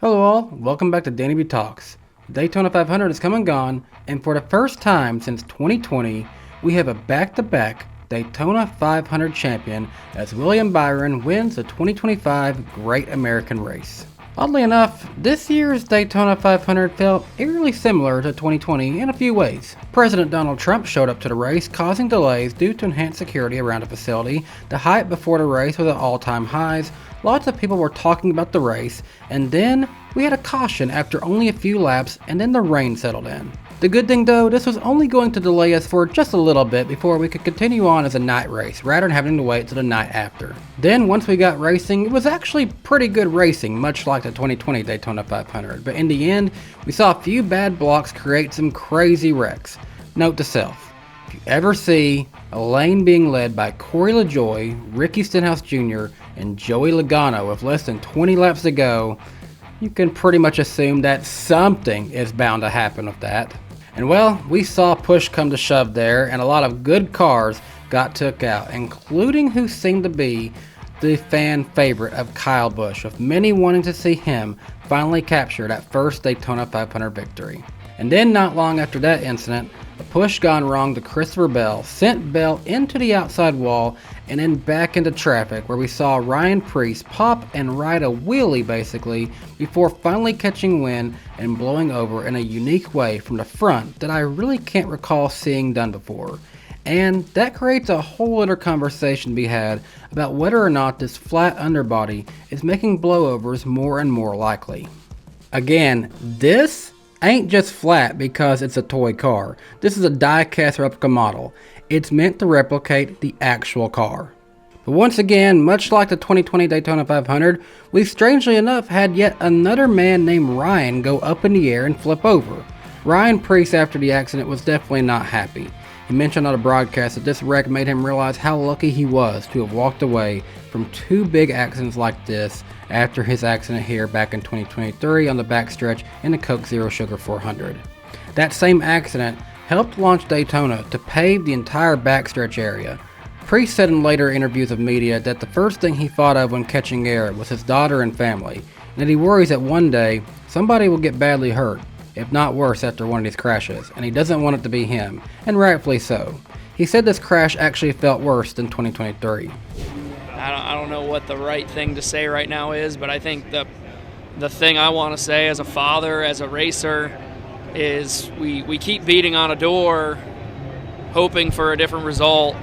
Hello all, welcome back to DannyBTalks. Daytona 500 has come and gone, and for the first time since 2020, we have a back-to-back Daytona 500 champion as William Byron wins the 2025 Great American Race. Oddly enough, this year's Daytona 500 felt eerily similar to 2020 in a few ways. President Donald Trump showed up to the race, causing delays due to enhanced security around the facility. The hype before the race was at all-time highs. Lots of people were talking about the race, and then we had a caution after only a few laps, and then the rain settled in. The good thing though, this was only going to delay us for just a little bit before we could continue on as a night race, rather than having to wait till the night after. Then once we got racing, it was actually pretty good racing, much like the 2020 Daytona 500, but in the end, we saw a few bad blocks create some crazy wrecks. Note to self, if you ever see a lane being led by Corey LaJoie, Ricky Stenhouse Jr., and Joey Logano with less than 20 laps to go, you can pretty much assume that something is bound to happen with that. And well, we saw push come to shove there, and a lot of good cars got took out, including who seemed to be the fan favorite of Kyle Busch, with many wanting to see him finally capture that first Daytona 500 victory. And then not long after that incident, a push gone wrong to Christopher Bell sent Bell into the outside wall and then back into traffic, where we saw Ryan Preece pop and ride a wheelie basically before finally catching wind and blowing over in a unique way from the front that I really can't recall seeing done before. And that creates a whole other conversation to be had about whether or not this flat underbody is making blowovers more and more likely. Again, this ain't just flat because it's a toy car. This is a die-cast replica model. It's meant to replicate the actual car. But once again, much like the 2020 Daytona 500, we strangely enough had yet another man named Ryan go up in the air and flip over. Ryan Preece after the accident was definitely not happy. He mentioned on a broadcast that this wreck made him realize how lucky he was to have walked away from two big accidents like this after his accident here back in 2023 on the backstretch in the Coke Zero Sugar 400. That same accident helped launch Daytona to pave the entire backstretch area. Preece said in later interviews with media that the first thing he thought of when catching air was his daughter and family, and that he worries that one day somebody will get badly hurt, if not worse, after one of these crashes, and he doesn't want it to be him, and rightfully so. He said this crash actually felt worse than 2023. I don't know what the right thing to say right now is, but I think the thing I want to say as a father, as a racer, is we keep beating on a door hoping for a different result,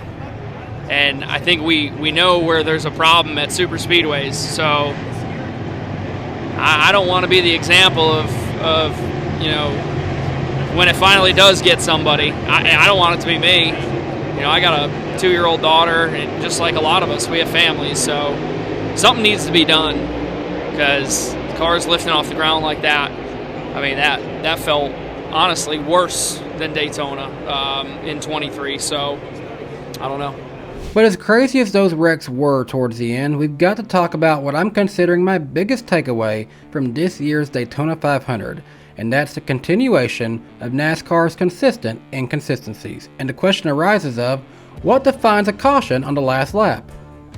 and I think we know where there's a problem at super speedways, so I don't want to be the example of you know, when it finally does get somebody. I don't want it to be me. You know, I got a 2-year-old daughter, and just like a lot of us, we have families, so something needs to be done, because cars lifting off the ground like that, I mean, that felt honestly worse than Daytona in 23, so I don't know. But as crazy as those wrecks were towards the end, we've got to talk about what I'm considering my biggest takeaway from this year's Daytona 500, and that's the continuation of NASCAR's consistent inconsistencies. And the question arises of, what defines a caution on the last lap?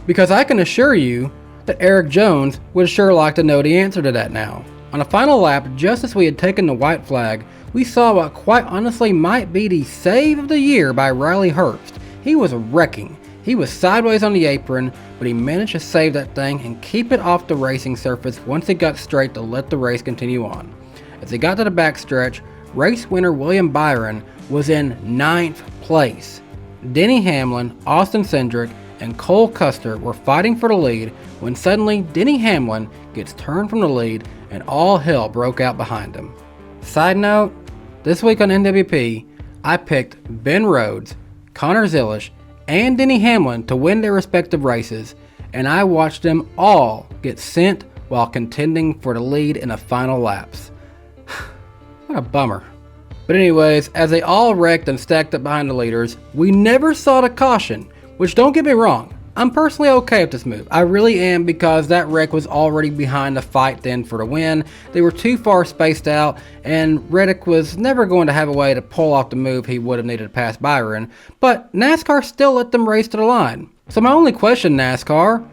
Because I can assure you that Eric Jones would sure like to know the answer to that now. On the final lap, just as we had taken the white flag, we saw what quite honestly might be the save of the year by Riley Herbst. He was wrecking. He was sideways on the apron, but he managed to save that thing and keep it off the racing surface once it got straight to let the race continue on. As he got to the backstretch, race winner William Byron was in 9th place. Denny Hamlin, Austin Cindric, and Cole Custer were fighting for the lead when suddenly Denny Hamlin gets turned from the lead and all hell broke out behind him. Side note, this week on NWP, I picked Ben Rhodes, Connor Zilisch, and Denny Hamlin to win their respective races, and I watched them all get sent while contending for the lead in the final laps. What a bummer. But anyways, as they all wrecked and stacked up behind the leaders, we never saw the caution, which don't get me wrong, I'm personally okay with this move. I really am, because that wreck was already behind the fight then for the win. They were too far spaced out, and Reddick was never going to have a way to pull off the move he would have needed to pass Byron, but NASCAR still let them race to the line. So my only question, NASCAR,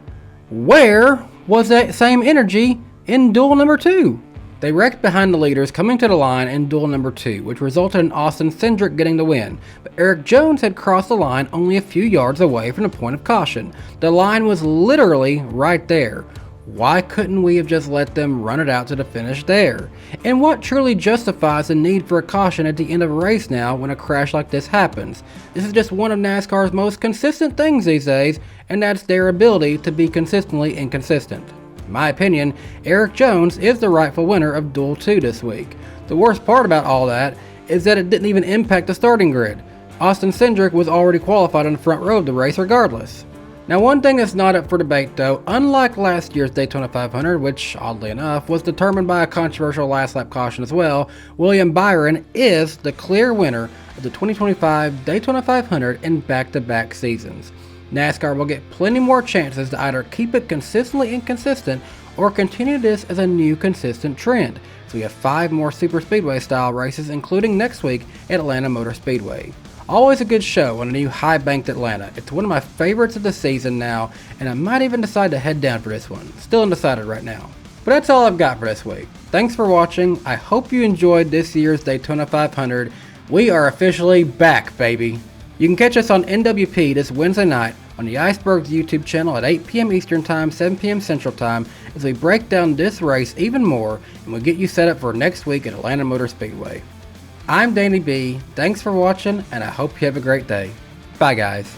where was that same energy in duel number 2? They wrecked behind the leaders coming to the line in duel number 2, which resulted in Austin Cindric getting the win, but Eric Jones had crossed the line only a few yards away from the point of caution. The line was literally right there. Why couldn't we have just let them run it out to the finish there? And what truly justifies the need for a caution at the end of a race now when a crash like this happens? This is just one of NASCAR's most consistent things these days, and that's their ability to be consistently inconsistent. In my opinion, Eric Jones is the rightful winner of Duel 2 this week. The worst part about all that is that it didn't even impact the starting grid. Austin Cindric was already qualified on the front row of the race regardless. Now, one thing that's not up for debate though, unlike last year's Daytona 500, which oddly enough was determined by a controversial last lap caution as well, William Byron is the clear winner of the 2025 Daytona 500 in back-to-back seasons. NASCAR will get plenty more chances to either keep it consistently inconsistent or continue this as a new consistent trend. So we have 5 more super speedway style races, including next week at Atlanta Motor Speedway. Always a good show on a new high-banked Atlanta. It's one of my favorites of the season now, and I might even decide to head down for this one. Still undecided right now. But that's all I've got for this week. Thanks for watching. I hope you enjoyed this year's Daytona 500. We are officially back, baby. You can catch us on NWP this Wednesday night on the Icebergs YouTube channel at 8 p.m. Eastern Time, 7 p.m. Central Time as we break down this race even more and we'll get you set up for next week at Atlanta Motor Speedway. I'm Danny B. Thanks for watching, and I hope you have a great day. Bye, guys.